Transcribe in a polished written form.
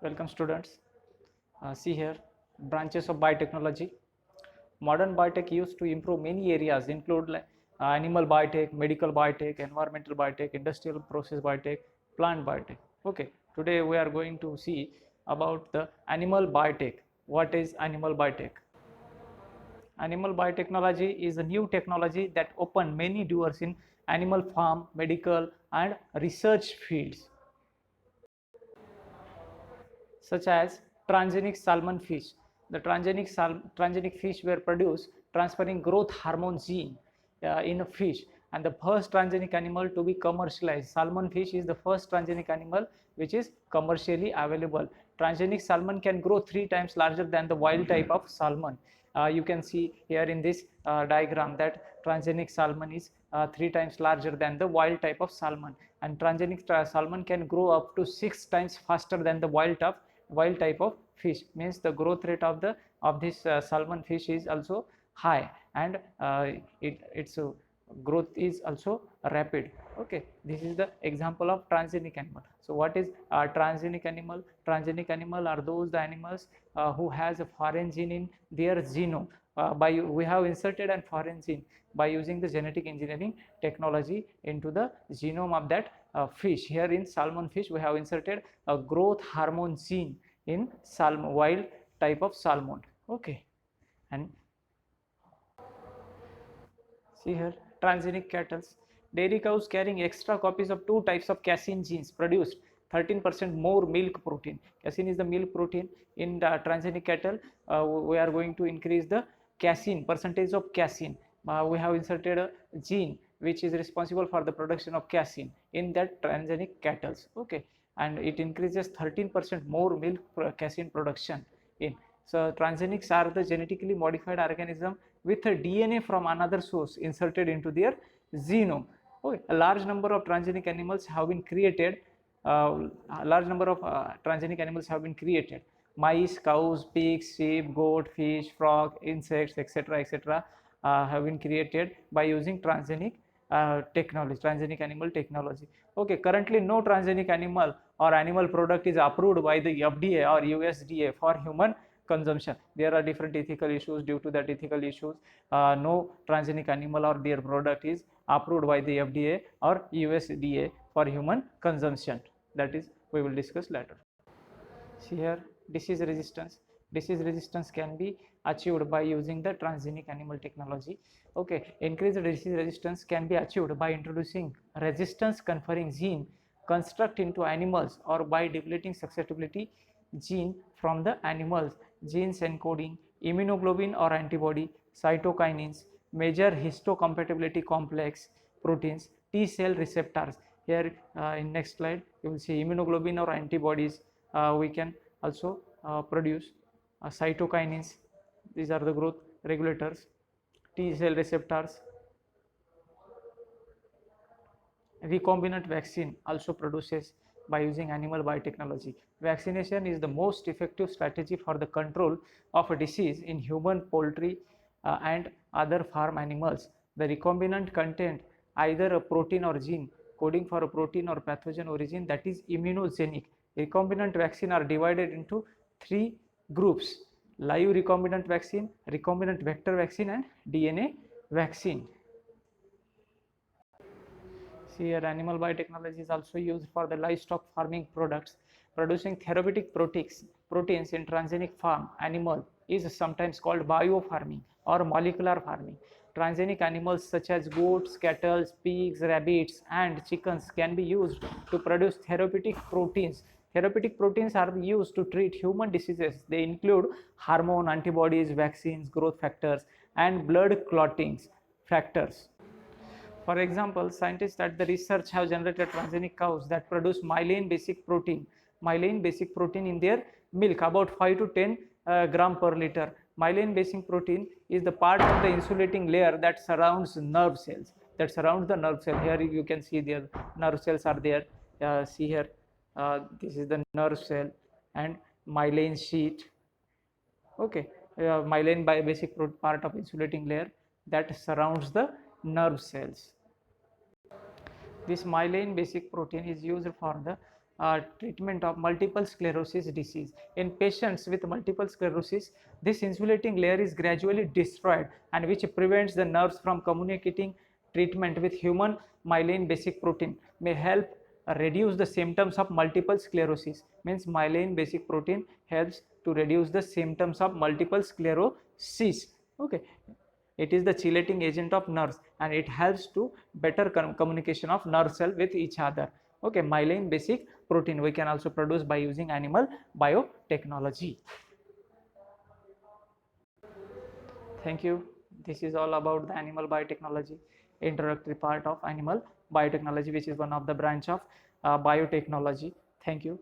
Welcome students. See here, branches of biotechnology. Modern biotech used to improve many areas, include like animal biotech, medical biotech, environmental biotech, industrial process biotech, plant biotech. Okay, today we are going to see about the animal biotech. What is animal biotech? Animal biotechnology is a new technology that opened many doors in animal farm, medical and research fields, such as transgenic salmon fish. The transgenic fish were produced transferring growth hormone gene in a fish, and the first transgenic animal to be commercialized. Salmon fish is the first transgenic animal which is commercially available. Transgenic salmon can grow 3 times larger than the wild type of salmon. You can see here in this diagram that transgenic salmon is 3 times larger than the wild type of salmon, and transgenic salmon can grow up to 6 times faster than the wild type of fish. Means the growth rate of this salmon fish is also high, and its growth is also rapid. Okay, this is the example of transgenic animal. So what is transgenic animal? Transgenic animal are those the animals who has a foreign gene in their genome. By we have inserted a foreign gene by using the genetic engineering technology into the genome of that fish. Here in salmon fish we have inserted a growth hormone gene in salmon, wild type of salmon. Okay, and see here, transgenic cattle. Dairy cows carrying extra copies of two types of casein genes produced 13% more milk protein. Casein is the milk protein. In the transgenic cattle, we are going to increase the casein, percentage of casein. We have inserted a gene which is responsible for the production of casein in that transgenic cattle. Okay, and it increases 13% more milk casein production in. So transgenics are the genetically modified organism with a DNA from another source inserted into their genome. Okay, a large number of transgenic animals have been created. A large number of transgenic animals have been created. Mice, cows, pigs, sheep, goat, fish, frog, insects, etc., etc., have been created by using transgenic technology, transgenic animal technology. Okay, currently no transgenic animal or animal product is approved by the FDA or USDA for human consumption. There are different ethical issues. Due to that ethical issues, no transgenic animal or their product is approved by the FDA or USDA for human consumption. That is, we will discuss later. See here, disease resistance. Disease resistance can be achieved by using the transgenic animal technology. Okay, increased disease resistance can be achieved by introducing resistance conferring gene construct into animals or by depleting susceptibility gene from the animals. Genes encoding immunoglobulin or antibody, cytokinins, major histocompatibility complex proteins, T cell receptors. Here in next slide you will see immunoglobulin or antibodies. We can also produce cytokinins. These are the growth regulators. T cell receptors. Recombinant vaccine also produces by using animal biotechnology. Vaccination is the most effective strategy for the control of a disease in human, poultry, and other farm animals. The recombinant content either a protein or gene coding for a protein or pathogen origin that is immunogenic. Recombinant vaccine are divided into 3 groups: live recombinant vaccine, recombinant vector vaccine, and DNA vaccine. See here, animal biotechnology is also used for the livestock farming products. Producing therapeutic proteins in transgenic farm animal is sometimes called biofarming or molecular farming. Transgenic animals such as goats, cattle, pigs, rabbits, and chickens can be used to produce therapeutic proteins. Therapeutic proteins are used to treat human diseases. They include hormone, antibodies, vaccines, growth factors, and blood clotting factors. For example, scientists at the research have generated transgenic cows that produce myelin basic protein in their milk, about 5 to 10 gram per liter. Myelin basic protein is the part of the insulating layer that surrounds nerve cells. Here you can see their nerve cells are there. See here, this is the nerve cell and myelin sheet. Okay, myelin basic part of insulating layer that surrounds the nerve cells. This myelin basic protein is used for the treatment of multiple sclerosis disease. In patients with multiple sclerosis, this insulating layer is gradually destroyed, and which prevents the nerves from communicating. Treatment with human myelin basic protein may help reduce the symptoms of multiple sclerosis. Means myelin basic protein helps to reduce the symptoms of multiple sclerosis. Okay, it is the chelating agent of nerves, and it helps to better communication of nerve cell with each other. Okay, myelin basic protein we can also produce by using animal biotechnology. Thank you. This is all about the animal biotechnology, introductory part of animal biotechnology, which is one of the branch of biotechnology. Thank you.